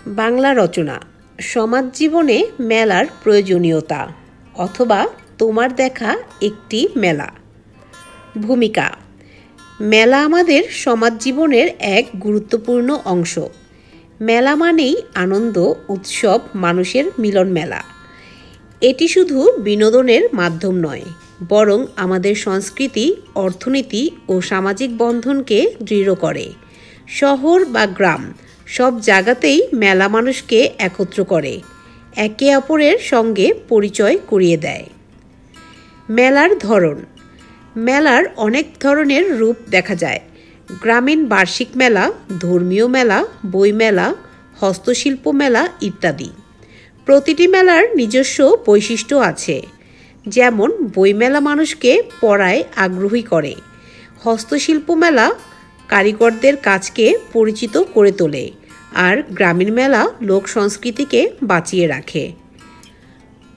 বাংলা রচনা সমাজ জীবনে মেলার প্রয়োজনীয়তা অথবা তোমার দেখা একটি মেলা। ভূমিকা। মেলা আমাদের সমাজ জীবনের এক গুরুত্বপূর্ণ অংশ। মেলা মানেই আনন্দ, উৎসব, মানুষের মিলন মেলা। এটি শুধু বিনোদনের মাধ্যম নয়, বরং আমাদের সংস্কৃতি, অর্থনীতি ও সামাজিক বন্ধনকে দৃঢ় করে। শহর বা গ্রাম সব জায়গাতেই মেলা মানুষকে একত্র করে, একে অপরের সঙ্গে পরিচয় করিয়ে দেয়। মেলার ধরন। মেলার অনেক ধরনের রূপ দেখা যায়। গ্রামীণ বার্ষিক মেলা, ধর্মীয় মেলা, বইমেলা, হস্তশিল্প মেলা ইত্যাদি। প্রতিটি মেলার নিজস্ব বৈশিষ্ট্য আছে, যেমন বইমেলা মানুষকে পড়ায় আগ্রহী করে, হস্তশিল্প মেলা কারিগরদের কাজকে পরিচিত করে তোলে, আর গ্রামীণ মেলা লোক সংস্কৃতিকে বাঁচিয়ে রাখে।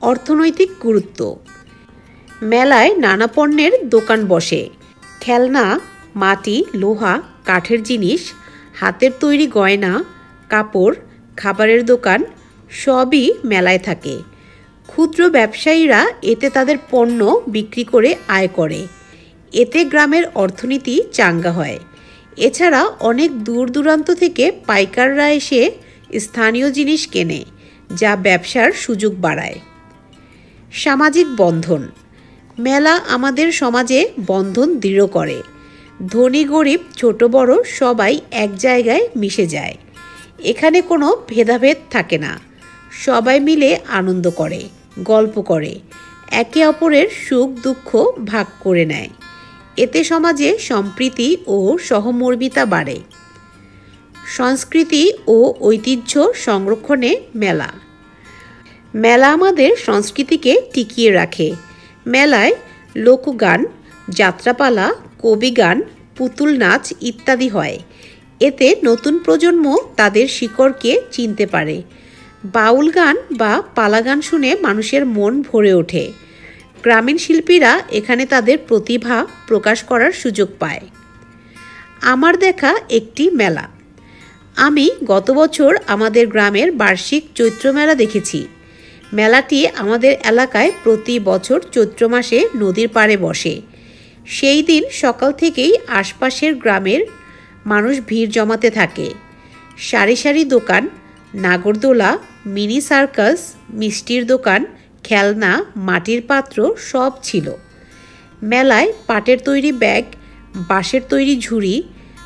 অর্থনৈতিক গুরুত্ব। মেলায় নানা পণ্যের দোকান বসে। খেলনা, মাটি, লোহা, কাঠের জিনিস, হাতের তৈরি গয়না, কাপড়, খাবারের দোকান সবই মেলায় থাকে। ক্ষুদ্র ব্যবসায়ীরা এতে তাদের পণ্য বিক্রি করে আয় করে। এতে গ্রামের অর্থনীতি চাঙ্গা হয়। এছাড়া অনেক দূর দূরান্ত থেকে পাইকাররা এসে স্থানীয় জিনিস কেনে, যা ব্যবসার সুযোগ বাড়ায়। সামাজিক বন্ধন। মেলা আমাদের সমাজে বন্ধন দৃঢ় করে। ধনী গরিব, ছোট বড় সবাই এক জায়গায় মিশে যায়। এখানে কোনো ভেদাভেদ থাকে না। সবাই মিলে আনন্দ করে, গল্প করে, একে অপরের সুখ দুঃখ ভাগ করে নেয়। এতে সমাজে সম্প্রীতি ও সহমর্মিতা বাড়ে। সংস্কৃতি ও ঐতিহ্য সংরক্ষণে মেলা। মেলা আমাদের সংস্কৃতিকে টিকিয়ে রাখে। মেলায় লোকগান, যাত্রাপালা, কবিগান, পুতুল নাচ ইত্যাদি হয়। এতে নতুন প্রজন্ম তাদের শিকড়কে চিনতে পারে। বাউল গান বা পালা গান শুনে মানুষের মন ভরে ওঠে। গ্রামীণ শিল্পীরা এখানে তাদের প্রতিভা প্রকাশ করার সুযোগ পায়। আমার দেখা একটি মেলা। আমি গত বছর আমাদের গ্রামের বার্ষিক চৈত্র মেলা দেখেছি। মেলাটি আমাদের এলাকায় প্রতি বছর চৈত্র মাসে নদীর পাড়ে বসে। সেই দিন সকাল থেকেই আশপাশের গ্রামের মানুষ ভিড় জমাতে থাকে। সারি সারি দোকান, নাগরদোলা, মিনি সার্কাস, মিষ্টির দোকান, খেলনা, মাটির পাত্র সব ছিল। মেলায় পাটের তৈরি ব্যাগ, বাঁশের তৈরি ঝুড়ি,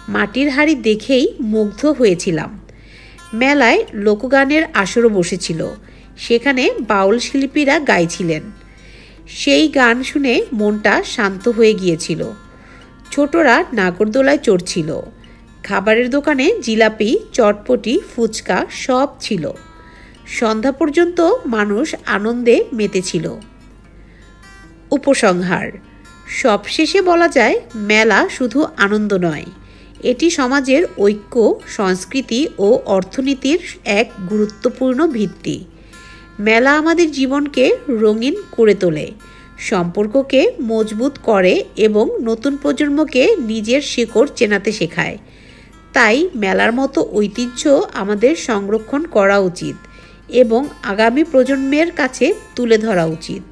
মাটির হাঁড়ি দেখেই মুগ্ধ হয়েছিলাম। মেলায় লোকগানের আসরও বসেছিল। সেখানে বাউল শিল্পীরা গাইছিলেন। সেই গান শুনে মনটা শান্ত হয়ে গিয়েছিল। ছোটরা নাগরদোলায় চড়ছিল। খাবারের দোকানে জিলাপি, চটপটি, ফুচকা সব ছিল। সন্ধ্যা পর্যন্ত মানুষ আনন্দে মেতেছিল। উপসংহার। সবশেষে বলা যায়, মেলা শুধু আনন্দ নয়, এটি সমাজের ঐক্য, সংস্কৃতি ও অর্থনীতির এক গুরুত্বপূর্ণ ভিত্তি। মেলা আমাদের জীবনকে রঙিন করে তোলে, সম্পর্ককে মজবুত করে এবং নতুন প্রজন্মকে নিজের শিকড় চেনাতে শেখায়। তাই মেলার মতো ঐতিহ্য আমাদের সংরক্ষণ করা উচিত এবং আগামী প্রজন্মের কাছে তুলে ধরা উচিত।